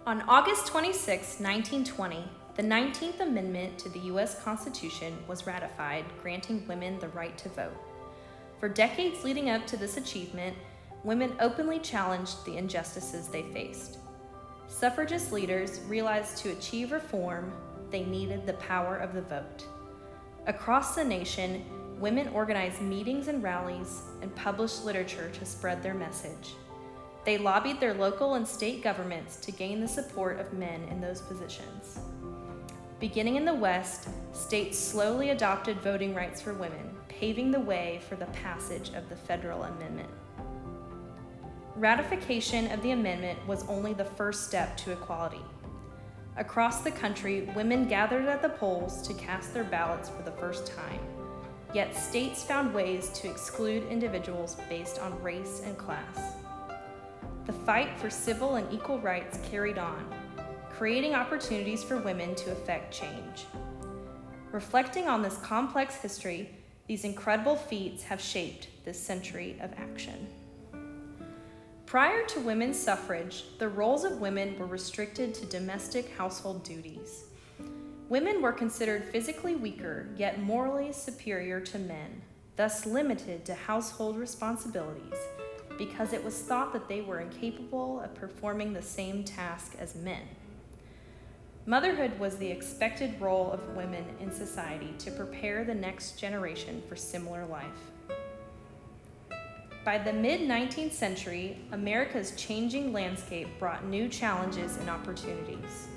On August 26, 1920, the 19th Amendment to the U.S. Constitution was ratified, granting women the right to vote. For decades leading up to this achievement, women openly challenged the injustices they faced. Suffragist leaders realized to achieve reform, they needed the power of the vote. Across the nation, women organized meetings and rallies and published literature to spread their message. They lobbied their local and state governments to gain the support of men in those positions. Beginning in the West, states slowly adopted voting rights for women, paving the way for the passage of the Federal Amendment. Ratification of the amendment was only the first step to equality. Across the country, women gathered at the polls to cast their ballots for the first time. Yet states found ways to exclude individuals based on race and class. The fight for civil and equal rights carried on, creating opportunities for women to effect change. Reflecting on this complex history, these incredible feats have shaped this century of action. Prior to women's suffrage, the roles of women were restricted to domestic household duties. Women were considered physically weaker, yet morally superior to men, thus limited to household responsibilities, because it was thought that they were incapable of performing the same task as men. Motherhood was the expected role of women in society to prepare the next generation for similar life. By the mid-19th century, America's changing landscape brought new challenges and opportunities.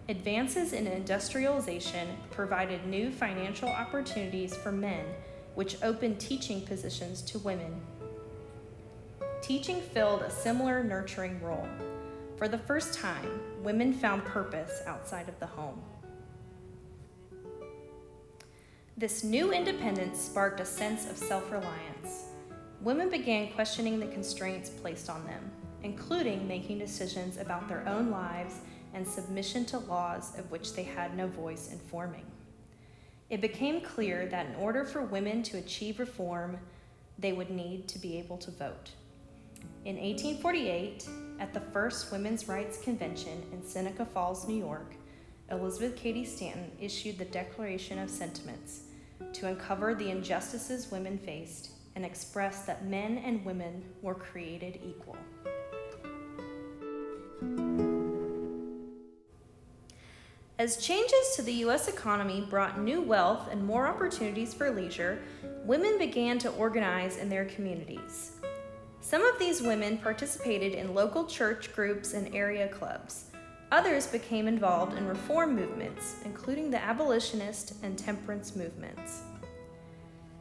Advances in industrialization provided new financial opportunities for men, which opened teaching positions to women. Teaching filled a similar nurturing role. For the first time, women found purpose outside of the home. This new independence sparked a sense of self-reliance. Women began questioning the constraints placed on them, including making decisions about their own lives and submission to laws of which they had no voice in forming. It became clear that in order for women to achieve reform, they would need to be able to vote. In 1848, at the first Women's Rights Convention in Seneca Falls, New York, Elizabeth Cady Stanton issued the Declaration of Sentiments to uncover the injustices women faced and express that men and women were created equal. As changes to the U.S. economy brought new wealth and more opportunities for leisure, women began to organize in their communities. Some of these women participated in local church groups and area clubs. Others became involved in reform movements, including the abolitionist and temperance movements.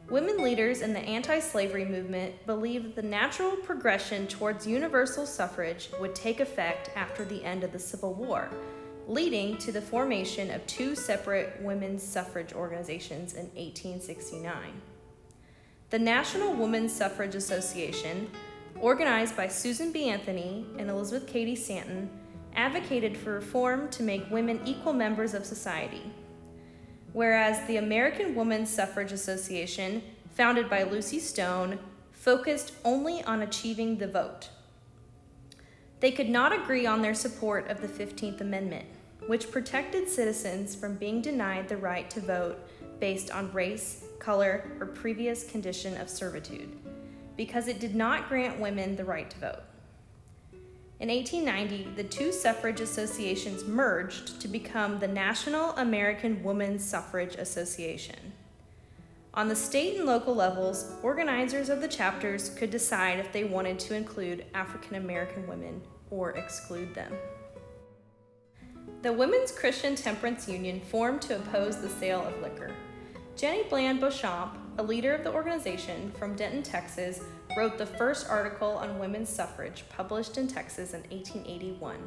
Women leaders in the anti-slavery movement believed the natural progression towards universal suffrage would take effect after the end of the Civil War, leading to the formation of two separate women's suffrage organizations in 1869. The National Women's Suffrage Association, organized by Susan B. Anthony and Elizabeth Cady Stanton, advocated for reform to make women equal members of society, whereas the American Women's Suffrage Association, founded by Lucy Stone, focused only on achieving the vote. They could not agree on their support of the 15th Amendment, which protected citizens from being denied the right to vote based on race, color, or previous condition of servitude, because it did not grant women the right to vote. In 1890, the two suffrage associations merged to become the National American Women's Suffrage Association. On the state and local levels, organizers of the chapters could decide if they wanted to include African American women or exclude them. The Women's Christian Temperance Union formed to oppose the sale of liquor. Jenny Bland Beauchamp, a leader of the organization from Denton, Texas, wrote the first article on women's suffrage published in Texas in 1881.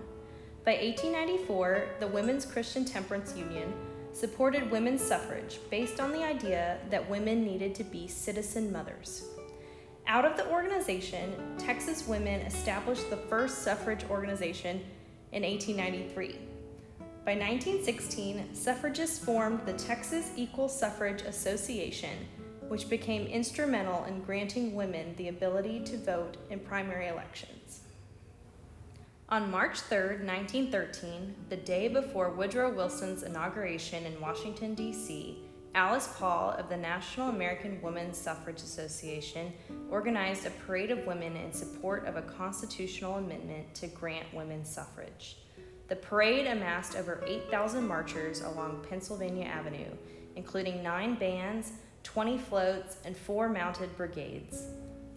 By 1894, the Women's Christian Temperance Union supported women's suffrage based on the idea that women needed to be citizen mothers. Out of the organization, Texas women established the first suffrage organization in 1893. By 1916, suffragists formed the Texas Equal Suffrage Association, which became instrumental in granting women the ability to vote in primary elections. On March 3, 1913, the day before Woodrow Wilson's inauguration in Washington, D.C., Alice Paul of the National American Women's Suffrage Association organized a parade of women in support of a constitutional amendment to grant women's suffrage. The parade amassed over 8,000 marchers along Pennsylvania Avenue, including 9 bands, 20 floats, and 4 mounted brigades.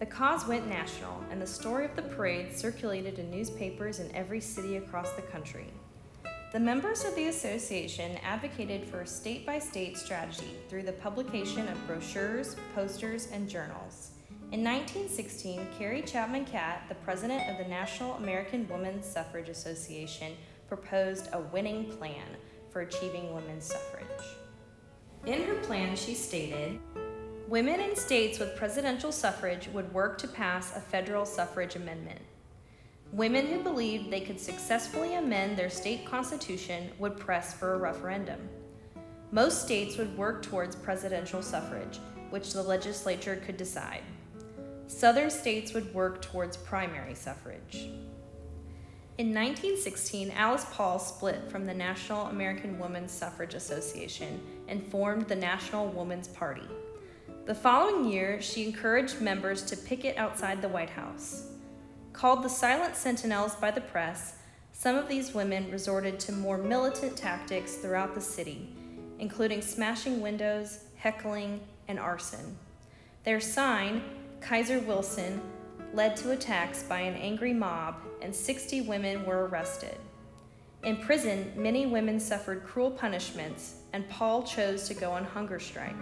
The cause went national, and the story of the parade circulated in newspapers in every city across the country. The members of the association advocated for a state-by-state strategy through the publication of brochures, posters, and journals. In 1916, Carrie Chapman Catt, the president of the National American Women's Suffrage Association, proposed a winning plan for achieving women's suffrage. In her plan, she stated, "Women in states with presidential suffrage would work to pass a federal suffrage amendment. Women who believed they could successfully amend their state constitution would press for a referendum. Most states would work towards presidential suffrage, which the legislature could decide. Southern states would work towards primary suffrage." In 1916, Alice Paul split from the National American Women's Suffrage Association and formed the National Woman's Party. The following year, she encouraged members to picket outside the White House. Called the silent sentinels by the press, some of these women resorted to more militant tactics throughout the city, including smashing windows, heckling, and arson. Their sign, Kaiser Wilson, led to attacks by an angry mob, and 60 women were arrested. In prison, many women suffered cruel punishments, and Paul chose to go on hunger strike.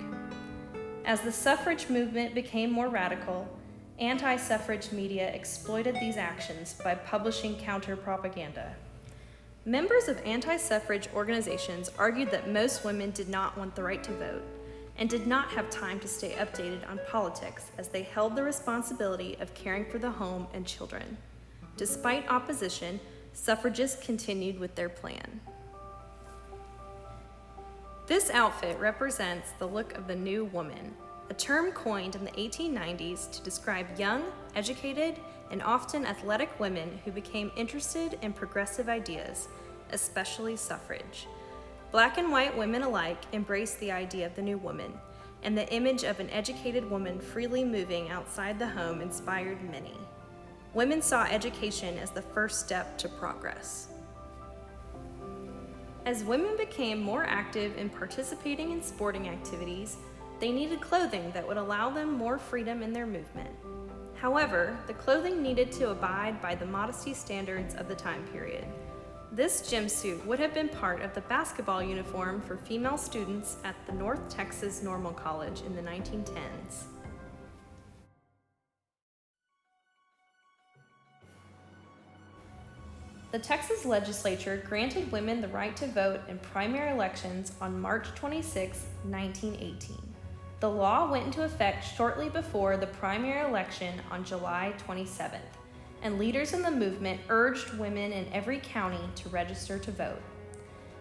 As the suffrage movement became more radical, anti-suffrage media exploited these actions by publishing counter-propaganda. Members of anti-suffrage organizations argued that most women did not want the right to vote and did not have time to stay updated on politics as they held the responsibility of caring for the home and children. Despite opposition, suffragists continued with their plan. This outfit represents the look of the new woman, a term coined in the 1890s to describe young, educated, and often athletic women who became interested in progressive ideas, especially suffrage. Black and white women alike embraced the idea of the new woman, and the image of an educated woman freely moving outside the home inspired many. Women saw education as the first step to progress. As women became more active in participating in sporting activities, they needed clothing that would allow them more freedom in their movement. However, the clothing needed to abide by the modesty standards of the time period. This jumpsuit would have been part of the basketball uniform for female students at the North Texas Normal College in the 1910s. The Texas legislature granted women the right to vote in primary elections on March 26, 1918. The law went into effect shortly before the primary election on July 27th, and leaders in the movement urged women in every county to register to vote.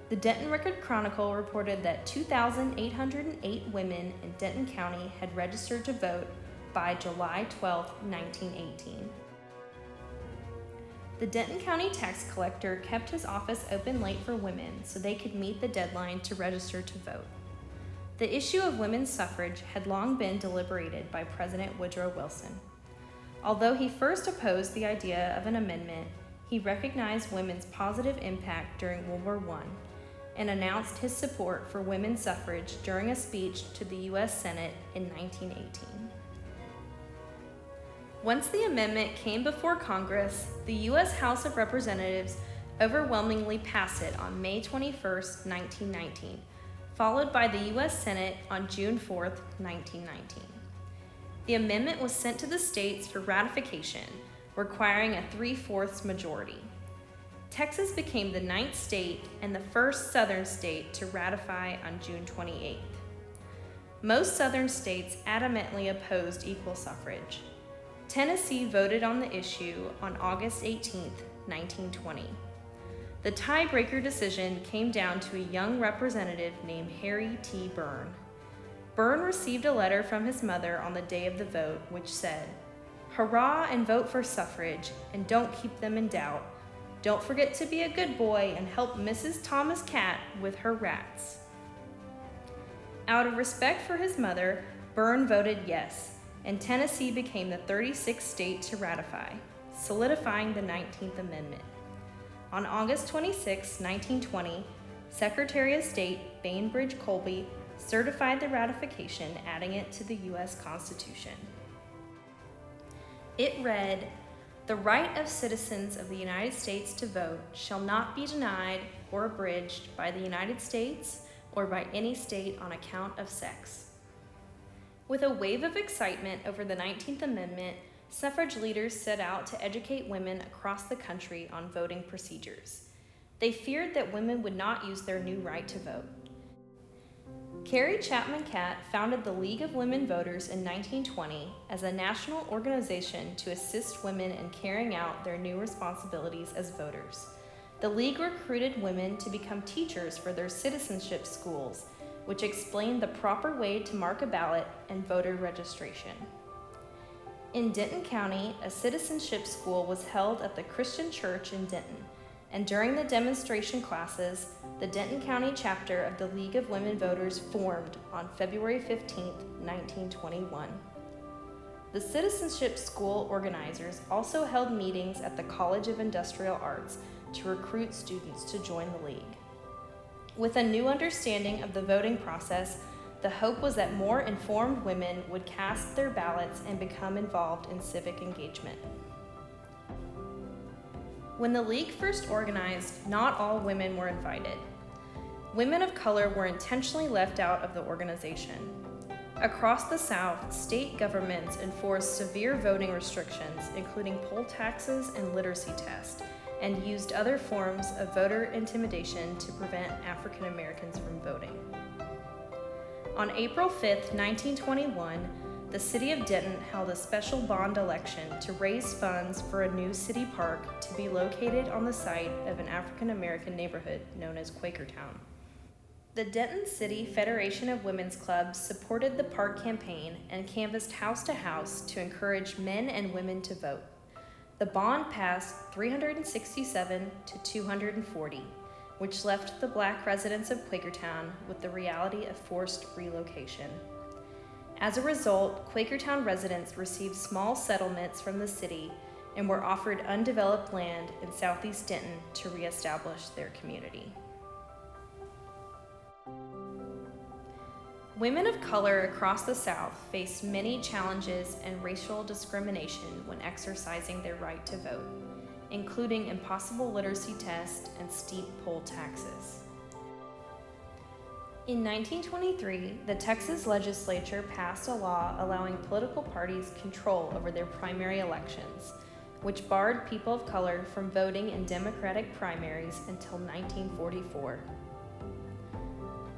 The Denton Record-Chronicle reported that 2,808 women in Denton County had registered to vote by July 12, 1918. The Denton County tax collector kept his office open late for women so they could meet the deadline to register to vote. The issue of women's suffrage had long been deliberated by President Woodrow Wilson. Although he first opposed the idea of an amendment, he recognized women's positive impact during World War I and announced his support for women's suffrage during a speech to the U.S. Senate in 1918. Once the amendment came before Congress, the U.S. House of Representatives overwhelmingly passed it on May 21, 1919, followed by the U.S. Senate on June 4, 1919. The amendment was sent to the states for ratification, requiring a 3/4 majority. Texas became the 9th state and the first southern state to ratify on June 28th. Most southern states adamantly opposed equal suffrage. Tennessee voted on the issue on August 18, 1920. The tiebreaker decision came down to a young representative named Harry T. Byrne. Byrne received a letter from his mother on the day of the vote, which said, "Hurrah and vote for suffrage, and don't keep them in doubt. Don't forget to be a good boy and help Mrs. Thomas Cat with her rats. Out of respect for his mother, Byrne voted yes, and Tennessee became the 36th state to ratify, solidifying the 19th Amendment. On August 26, 1920, Secretary of State Bainbridge Colby certified the ratification, adding it to the U.S. Constitution. It read, "The right of citizens of the United States to vote shall not be denied or abridged by the United States or by any state on account of sex." With a wave of excitement over the 19th Amendment, suffrage leaders set out to educate women across the country on voting procedures. They feared that women would not use their new right to vote. Carrie Chapman Catt founded the League of Women Voters in 1920 as a national organization to assist women in carrying out their new responsibilities as voters. The League recruited women to become teachers for their citizenship schools, which explained the proper way to mark a ballot and voter registration. In Denton County, a citizenship school was held at the Christian Church in Denton, and during the demonstration classes, the Denton County chapter of the League of Women Voters formed on February 15, 1921. The citizenship school organizers also held meetings at the College of Industrial Arts to recruit students to join the League. With a new understanding of the voting process, the hope was that more informed women would cast their ballots and become involved in civic engagement. When the League first organized, not all women were invited. Women of color were intentionally left out of the organization. Across the South, state governments enforced severe voting restrictions, including poll taxes and literacy tests, and used other forms of voter intimidation to prevent African Americans from voting. On April 5, 1921, the city of Denton held a special bond election to raise funds for a new city park to be located on the site of an African American neighborhood known as Quakertown. The Denton City Federation of Women's Clubs supported the park campaign and canvassed house to house to encourage men and women to vote. The bond passed 367 to 240, which left the Black residents of Quakertown with the reality of forced relocation. As a result, Quakertown residents received small settlements from the city and were offered undeveloped land in southeast Denton to reestablish their community. Women of color across the South faced many challenges and racial discrimination when exercising their right to vote, including impossible literacy tests and steep poll taxes. In 1923, the Texas legislature passed a law allowing political parties control over their primary elections, which barred people of color from voting in Democratic primaries until 1944.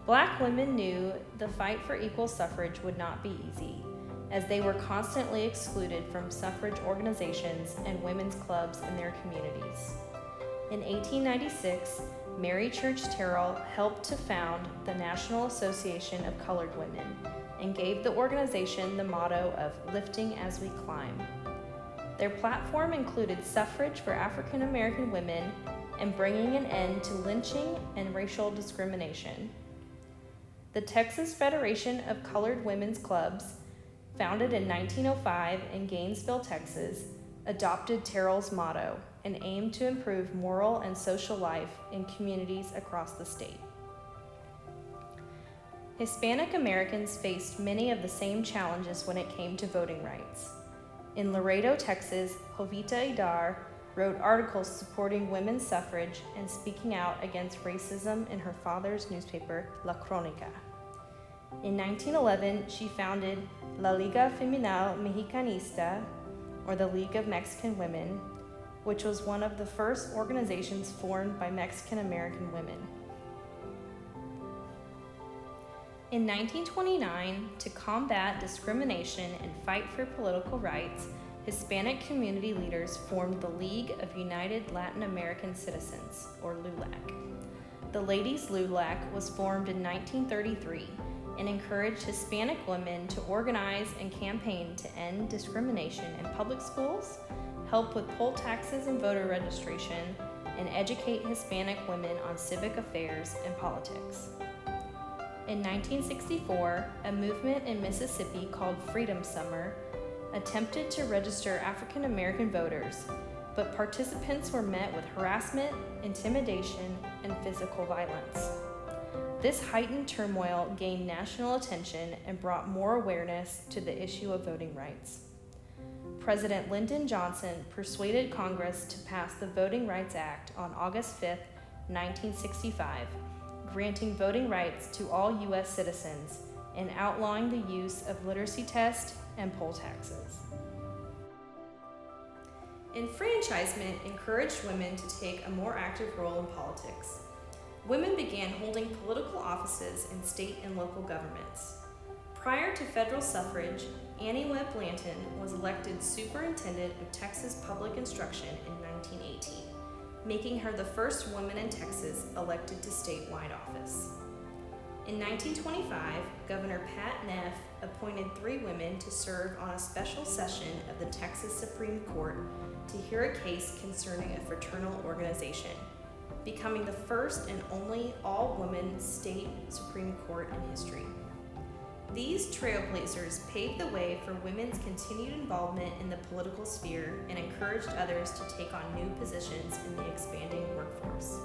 Black women knew the fight for equal suffrage would not be easy, as they were constantly excluded from suffrage organizations and women's clubs in their communities. In 1896, Mary Church Terrell helped to found the National Association of Colored Women and gave the organization the motto of "Lifting as we climb." Their platform included suffrage for African American women and bringing an end to lynching and racial discrimination. The Texas Federation of Colored Women's Clubs, founded in 1905 in Gainesville, Texas, adopted Terrell's motto and aimed to improve moral and social life in communities across the state. Hispanic Americans faced many of the same challenges when it came to voting rights. In Laredo, Texas, Jovita Idar wrote articles supporting women's suffrage and speaking out against racism in her father's newspaper, La Crónica. In 1911, she founded La Liga Femenil Mexicanista, or the League of Mexican Women, which was one of the first organizations formed by Mexican American women. In 1929, to combat discrimination and fight for political rights, Hispanic community leaders formed the League of United Latin American Citizens, or LULAC. The Ladies' LULAC was formed in 1933 and encouraged Hispanic women to organize and campaign to end discrimination in public schools, help with poll taxes and voter registration, and educate Hispanic women on civic affairs and politics. In 1964, a movement in Mississippi called Freedom Summer attempted to register African American voters, but participants were met with harassment, intimidation, and physical violence. This heightened turmoil gained national attention and brought more awareness to the issue of voting rights. President Lyndon Johnson persuaded Congress to pass the Voting Rights Act on August 5, 1965, granting voting rights to all U.S. citizens and outlawing the use of literacy tests and poll taxes. Enfranchisement encouraged women to take a more active role in politics. Women began holding political offices in state and local governments. Prior to federal suffrage, Annie Webb Blanton was elected Superintendent of Texas Public Instruction in 1918, making her the first woman in Texas elected to statewide office. In 1925, Governor Pat Neff appointed 3 women to serve on a special session of the Texas Supreme Court to hear a case concerning a fraternal organization, becoming the first and only all-woman state Supreme Court in history. These trailblazers paved the way for women's continued involvement in the political sphere and encouraged others to take on new positions in the expanding workforce.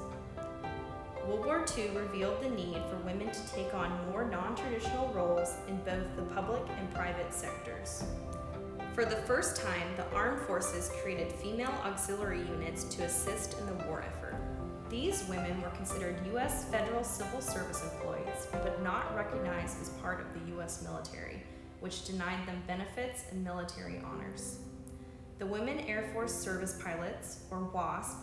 World War II revealed the need for women to take on more non-traditional roles in both the public and private sectors. For the first time, the armed forces created female auxiliary units to assist in the war effort. These women were considered U.S. federal civil service employees, but not recognized as part of the U.S. military, which denied them benefits and military honors. The Women Air Force Service Pilots, or WASP,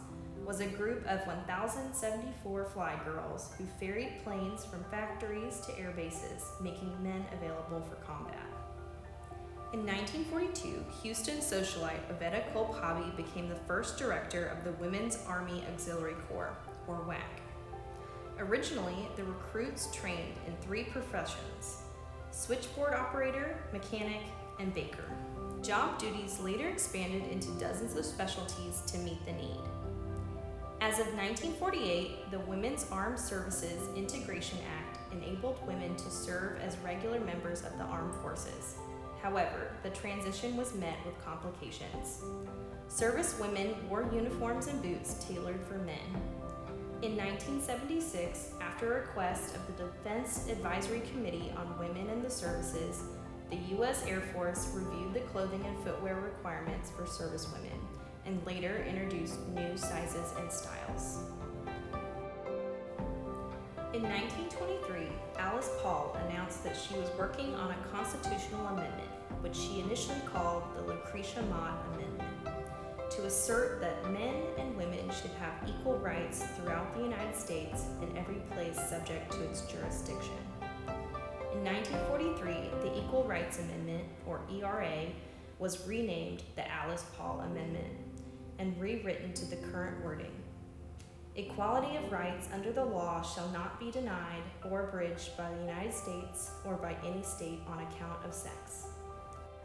was a group of 1,074 fly girls who ferried planes from factories to air bases, making men available for combat. In 1942, Houston socialite Yvette Culp Hobby became the first director of the Women's Army Auxiliary Corps, or WAC. Originally, the recruits trained in 3 professions: switchboard operator, mechanic, and baker. Job duties later expanded into dozens of specialties to meet the need. As of 1948, the Women's Armed Services Integration Act enabled women to serve as regular members of the armed forces. However, the transition was met with complications. Service women wore uniforms and boots tailored for men. In 1976, after a request of the Defense Advisory Committee on Women in the Services, the U.S. Air Force reviewed the clothing and footwear requirements for service women, and later introduced new sizes and styles. In 1923, Alice Paul announced that she was working on a constitutional amendment, which she initially called the Lucretia Mott Amendment, to assert that men and women should have equal rights throughout the United States and every place subject to its jurisdiction. In 1943, the Equal Rights Amendment, or ERA, was renamed the Alice Paul Amendment and rewritten to the current wording. Equality of rights under the law shall not be denied or abridged by the United States or by any state on account of sex.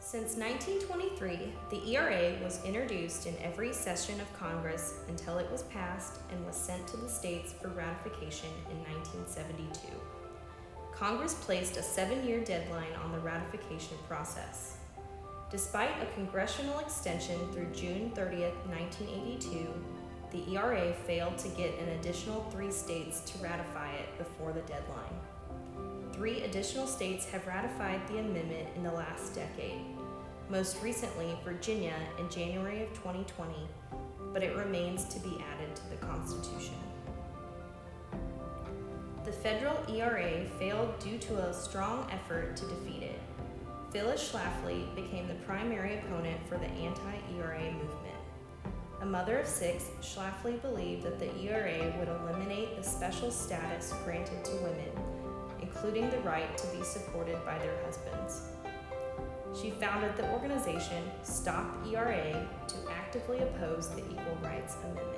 Since 1923, the ERA was introduced in every session of Congress until it was passed and was sent to the states for ratification in 1972. Congress placed a 7-year deadline on the ratification process. Despite a congressional extension through June 30, 1982, the ERA failed to get an additional 3 states to ratify it before the deadline. 3 additional states have ratified the amendment in the last decade, most recently Virginia in January of 2020, but it remains to be added to the Constitution. The federal ERA failed due to a strong effort to defeat it. Phyllis Schlafly became the primary opponent for the anti-ERA movement. A mother of 6, Schlafly believed that the ERA would eliminate the special status granted to women, including the right to be supported by their husbands. She founded the organization Stop ERA to actively oppose the Equal Rights Amendment.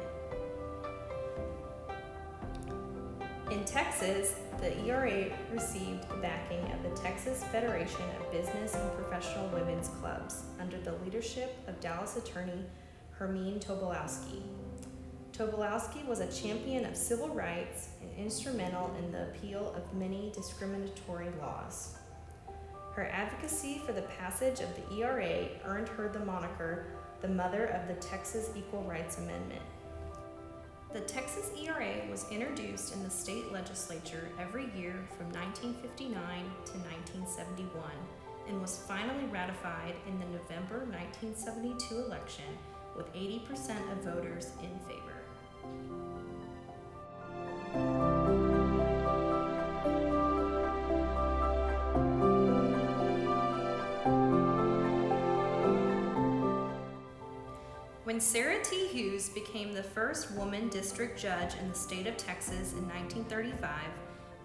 In Texas, the ERA received the backing of the Texas Federation of Business and Professional Women's Clubs under the leadership of Dallas attorney Hermine Tobolowsky. Tobolowsky was a champion of civil rights and instrumental in the appeal of many discriminatory laws. Her advocacy for the passage of the ERA earned her the moniker the mother of the Texas Equal Rights Amendment. The Texas ERA was introduced in the state legislature every year from 1959 to 1971 and was finally ratified in the November 1972 election with 80% of voters in favor. When Sarah T. Hughes became the first woman district judge in the state of Texas in 1935,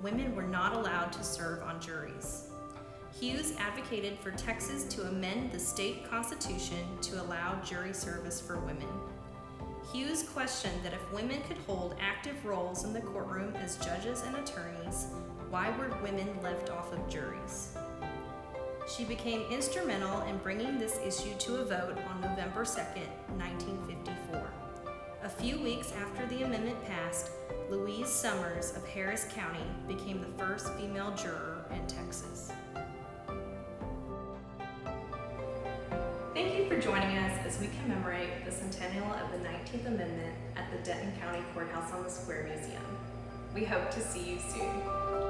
women were not allowed to serve on juries. Hughes advocated for Texas to amend the state constitution to allow jury service for women. Hughes questioned that if women could hold active roles in the courtroom as judges and attorneys, why were women left off of juries? She became instrumental in bringing this issue to a vote on November 2, 1954. A few weeks after the amendment passed, Louise Summers of Harris County became the first female juror in Texas. Thank you for joining us as we commemorate the centennial of the 19th Amendment at the Denton County Courthouse on the Square Museum. We hope to see you soon.